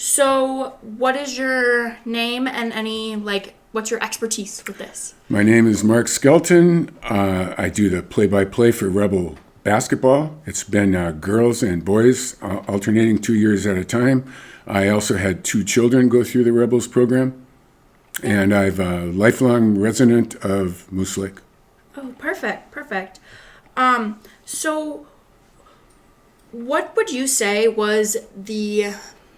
So, what is your name and what's your expertise with this? My name is Mark Skelton. I do the play-by-play for Rebel basketball. It's been girls and boys alternating 2 years at a time. I also had 2 children go through the Rebels program, and I'm a lifelong resident of Moose Lake. Oh, perfect. So what would you say was the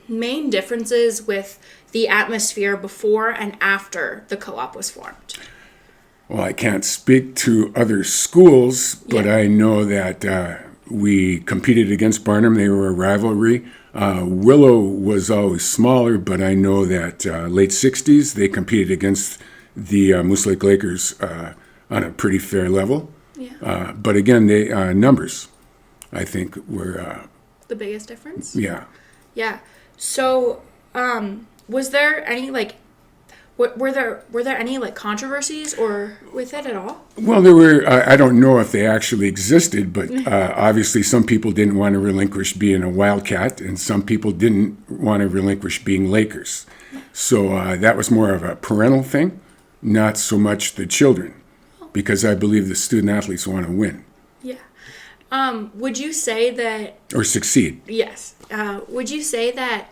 main differences with the atmosphere before and after the co-op was formed? Well, I can't speak to other schools, but I know that we competed against Barnum. They were a rivalry. Willow was always smaller, but I know that late 60s, they competed against the Moose Lake Lakers on a pretty fair level. Yeah. But again, they numbers, I think, were... The biggest difference? Yeah. Yeah. So, was there any, were there any, controversies or with it at all? Well, there were, I don't know if they actually existed, but obviously some people didn't want to relinquish being a Wildcat, and some people didn't want to relinquish being Lakers. So that was more of a parental thing, not so much the children, because I believe the student athletes want to win. Yeah. Would you say that... Or succeed. Yes. Would you say that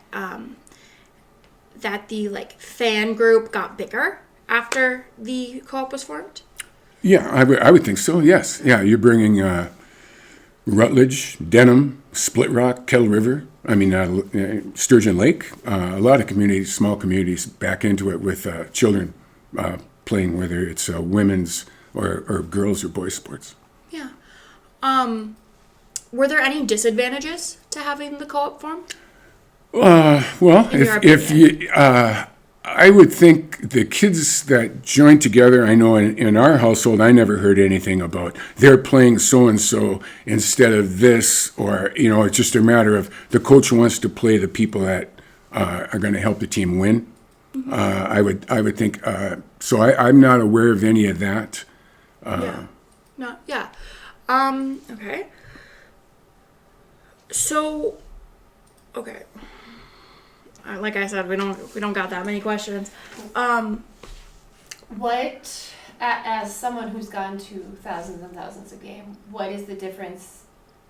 that the fan group got bigger after the co-op was formed? Yeah, I would think so. Yes. Yeah, you're bringing Rutledge, Denham, Split Rock, Kettle River. I mean, Sturgeon Lake. A lot of communities, small communities, back into it with children playing, whether it's women's or girls or boys sports. Yeah. Were there any disadvantages to having the co-op formed? Well, if you, I would think the kids that joined together, I know in our household, I never heard anything about they're playing so-and-so instead of this, or, it's just a matter of the coach wants to play the people that are going to help the team win. Mm-hmm. I would think, so I'm not aware of any of that. Yeah. No, yeah. Okay. So, okay. Like I said, we don't got that many questions. What, as someone who's gone to thousands and thousands of games, what is the difference?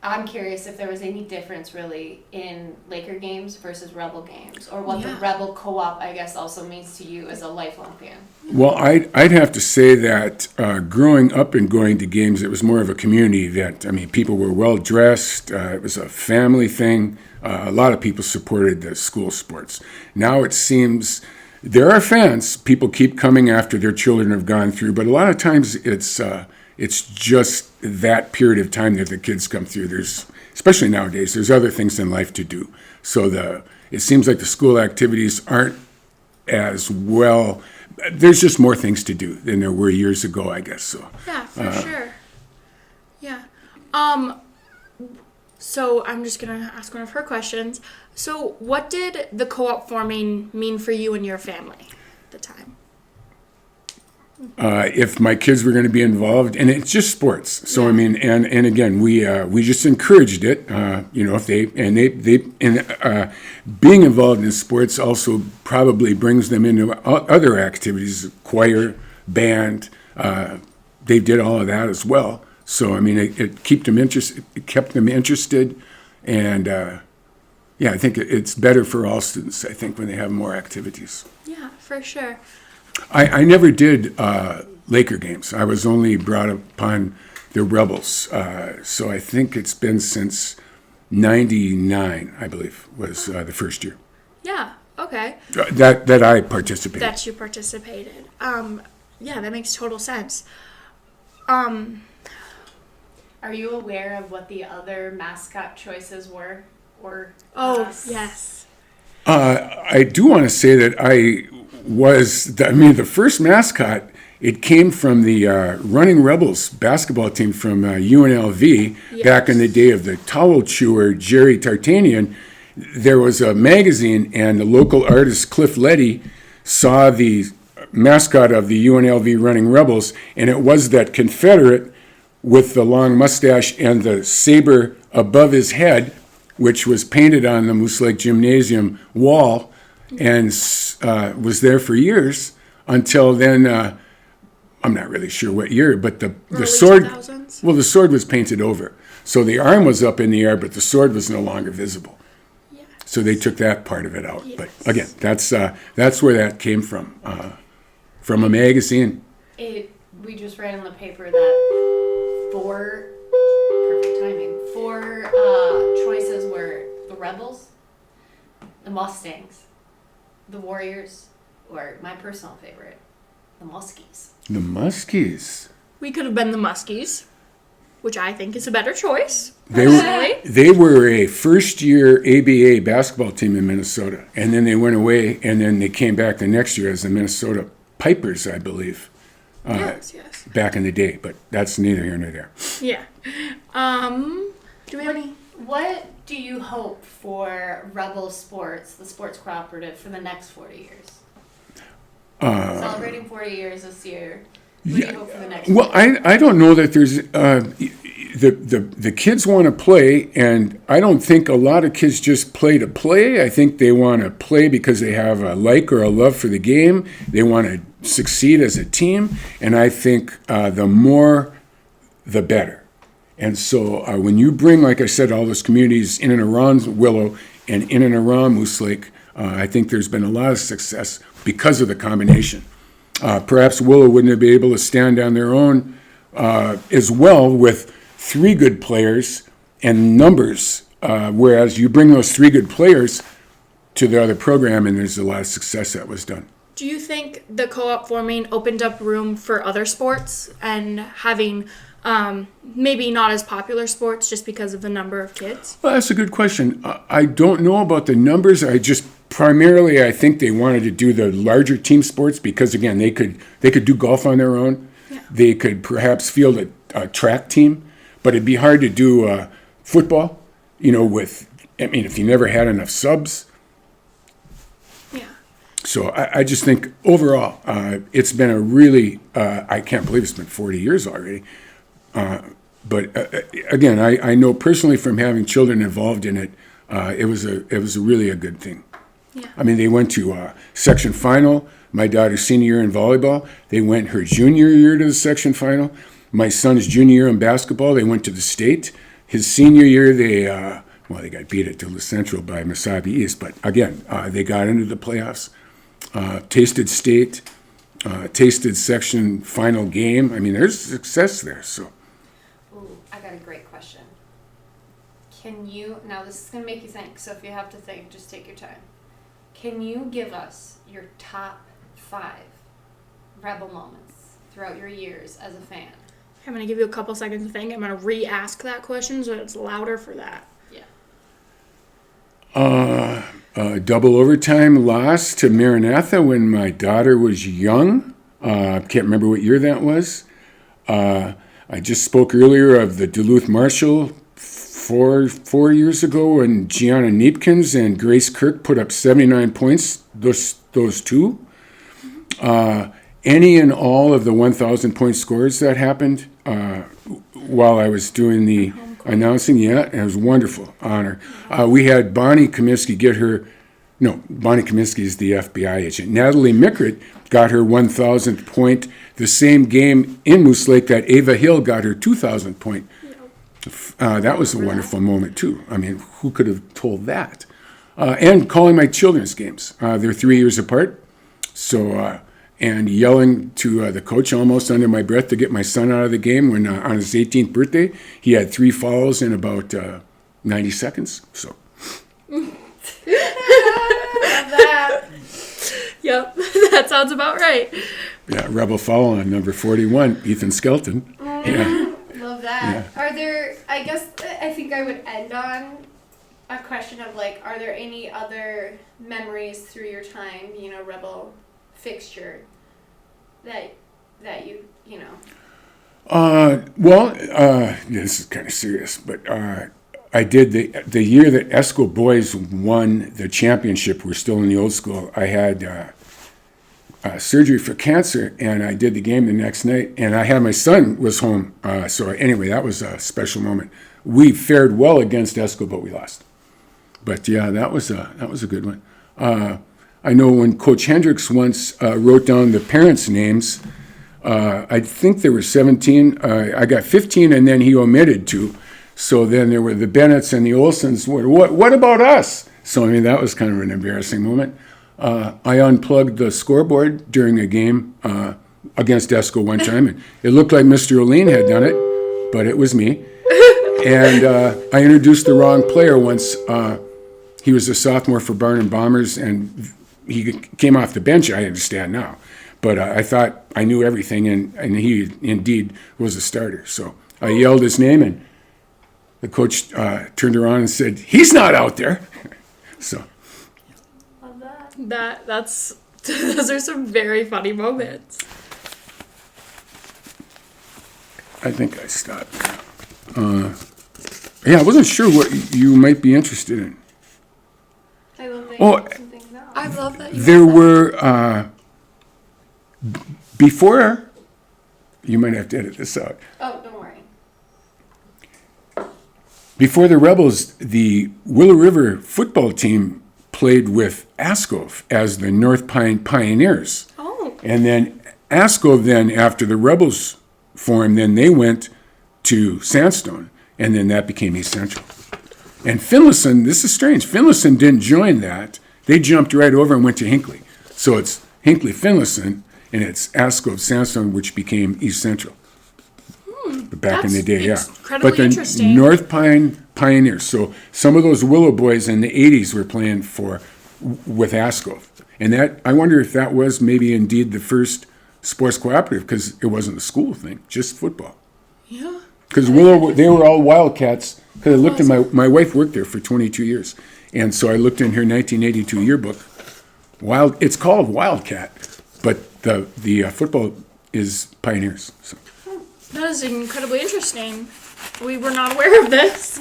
I'm curious if there was any difference really in Laker games versus Rebel games, or what the Rebel co-op, I guess, also means to you as a lifelong fan. Well, I'd have to say that growing up and going to games, it was more of a community event. I mean, people were well dressed. It was a family thing. A lot of people supported the school sports. Now it seems there are fans. People keep coming after their children have gone through, but a lot of times it's just that period of time that the kids come through. Especially nowadays, there's other things in life to do. So it seems like the school activities aren't as well. There's just more things to do than there were years ago, I guess. So yeah, for sure. Yeah. So I'm just gonna ask one of her questions. So what did the co-op forming mean for you and your family at the time? If my kids were going to be involved, and it's just sports. So I mean, and again, we just encouraged it. If they being involved in sports also probably brings them into other activities, choir, band. They did all of that as well. So I mean, it kept them interested, and I think it's better for all students. I think when they have more activities. Yeah, for sure. I never did Laker games. I was only brought upon the Rebels. So I think it's been since 99, I believe, was the first year. Yeah, okay. That I participated. That you participated. Yeah, that makes total sense. Are you aware of what the other mascot choices were? Yes. I do want to say that the first mascot, it came from the Running Rebels basketball team from UNLV back in the day of the towel chewer, Jerry Tartanian. There was a magazine, and the local artist, Cliff Letty, saw the mascot of the UNLV Running Rebels, and it was that Confederate with the long mustache and the saber above his head which was painted on the Moose Lake Gymnasium wall and was there for years until then. I'm not really sure what year, but the Early sword. 2000s? Well, the sword was painted over, so the arm was up in the air, but the sword was no longer visible. Yeah. So they took that part of it out. Yes. But again, that's where that came from a magazine. We just read in the paper that perfect timing, four choices were the Rebels, the Mustangs, the Warriors, or my personal favorite, the Muskies. The Muskies. We could have been the Muskies, which I think is a better choice. They personally. they were a first-year ABA basketball team in Minnesota, and then they went away, and then they came back the next year as the Minnesota Pipers, I believe, Yes. back in the day. But that's neither here nor there. Yeah. Do we have any? What do you hope for Rebel Sports, the sports cooperative, for the next 40 years? Celebrating 40 years this year. What do you hope for the next? Well, I don't know that there's the kids want to play, and I don't think a lot of kids just play to play. I think they want to play because they have a like or a love for the game. They want to succeed as a team, and I think the more, the better. And so when you bring, like I said, all those communities in and around Willow and in and around Moose Lake, I think there's been a lot of success because of the combination. Perhaps Willow wouldn't have been able to stand on their own as well with three good players and numbers, whereas you bring those three good players to the other program and there's a lot of success that was done. Do you think the co-op forming opened up room for other sports and having maybe not as popular sports just because of the number of kids? Well, that's a good question. I don't know about the numbers. Primarily, I think they wanted to do the larger team sports because, again, they could do golf on their own. Yeah. They could perhaps field a track team, but it'd be hard to do football, if you never had enough subs. Yeah. So I just think overall, it's been a really, I can't believe it's been 40 years already. But again, I know personally from having children involved in it, it was really a good thing. Yeah. I mean, they went to section final. My daughter's senior year in volleyball. They went her junior year to the section final. My son's junior year in basketball, they went to the state. His senior year, they got beat at Duluth Central by Mesabi East. But again, they got into the playoffs, tasted state, tasted section final game. I mean, there's success there. So. Ooh, I got a great question. Now this is going to make you think, so if you have to think, just take your time. Can you give us your top 5 Rebel moments throughout your years as a fan? I'm going to give you a couple seconds to think. I'm going to re-ask that question so it's louder for that. Yeah. Double overtime loss to Maranatha when my daughter was young. Can't remember what year that was. I just spoke earlier of the Duluth Marshall 4 years ago when Gianna Neepkins and Grace Kirk put up 79 points, those two. Any and all of the 1,000-point scores that happened while I was doing the announcing, it was a wonderful honor. We had Bonnie Comiskey Bonnie Comiskey is the FBI agent. Natalie Mickert got her 1,000th point the same game in Moose Lake that Ava Hill got her 2,000th point. That was a wonderful moment, too. I mean, who could have told that? And calling my children's games. They're 3 years apart. So, and yelling to the coach almost under my breath to get my son out of the game when on his 18th birthday, he had 3 fouls in about 90 seconds. So. That. Yep, that sounds about right. Yeah, rebel foul on number 41, Ethan Skelton. Yeah. Love that. Yeah. I think I would end on a question of are there any other memories through your time, Rebel fixture that this is kind of serious, but I did the year that Esco boys won the championship. We're still in the old school. I had surgery for cancer, and I did the game the next night, and I had my son was home. So anyway, that was a special moment. We fared well against Esco, but we lost. But yeah, that was a good one. I know when Coach Hendricks once wrote down the parents' names, I think there were 17. I got 15, and then he omitted 2. So then there were the Bennetts and the Olsons. What about us? So I mean, that was kind of an embarrassing moment. I unplugged the scoreboard during a game against Esco one time, and it looked like Mr. O'Lean had done it, but it was me. And I introduced the wrong player once. He was a sophomore for Barnum Bombers, and he came off the bench, I understand now. But I thought I knew everything, and he indeed was a starter. So I yelled his name, and the coach turned around and said, "He's not out there." So Love that. That's those are some very funny moments. I think I stopped now. Yeah, I wasn't sure what you might be interested in. I love that Oh, you have some things out. I love that. There were, before, you might have to edit this out. Oh, don't worry. Before the Rebels, the Willow River football team played with Ascove as the North Pine Pioneers. Oh, And then Ascove, then after the Rebels formed, then they went to Sandstone, and then that became East Central. And Finlayson, this is strange, Finlayson didn't join that. They jumped right over and went to Hinckley. So it's Hinckley Finlayson, and it's Ascove Sandstone, which became East Central. Back in the that's day, yeah. incredibly But the interesting. North Pine Pioneers. So some of those Willow boys in the 80s were playing with Ascove. And that, I wonder if that was maybe indeed the first sports cooperative, because it wasn't a school thing, just football. yeah. Because Willow, they were all Wildcats. Because I looked in my wife worked there for 22 years, and so I looked in her 1982 yearbook. It's called Wildcat, but the football is Pioneers. So. That is incredibly interesting. We were not aware of this.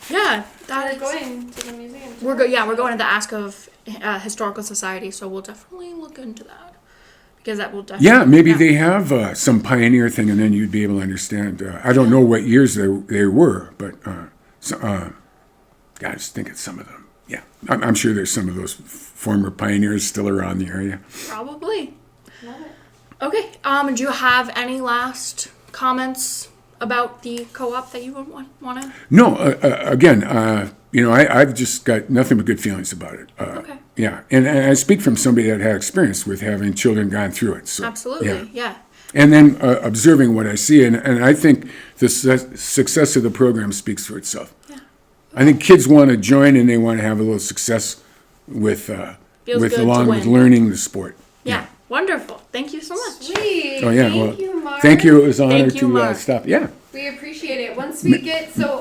Yeah, that We're is. going to the museum. We're going to the Ascov Historical Society, so we'll definitely look into that because that will definitely. Yeah, maybe they have some pioneer thing, and then you'd be able to understand. I don't know what years they were, but I just think it's some of them. Yeah, I'm sure there's some of those former pioneers still around the area. Probably. Love it. Okay. Do you have any last comments about the co-op that you would want to? No, again, I've just got nothing but good feelings about it. Okay. Yeah, and I speak from somebody that had experience with having children gone through it. So, Absolutely. Yeah. And then observing what I see, and I think the success of the program speaks for itself. Yeah. I think kids want to join and they want to have a little success with Feels good to along with win. learning the sport. Yeah. Wonderful. Thank you so much. Sweet. Oh yeah, Thank well, you, Mark. thank you. It was an honor Thank you, to Mark. stop. Yeah. We appreciate it. Once we get so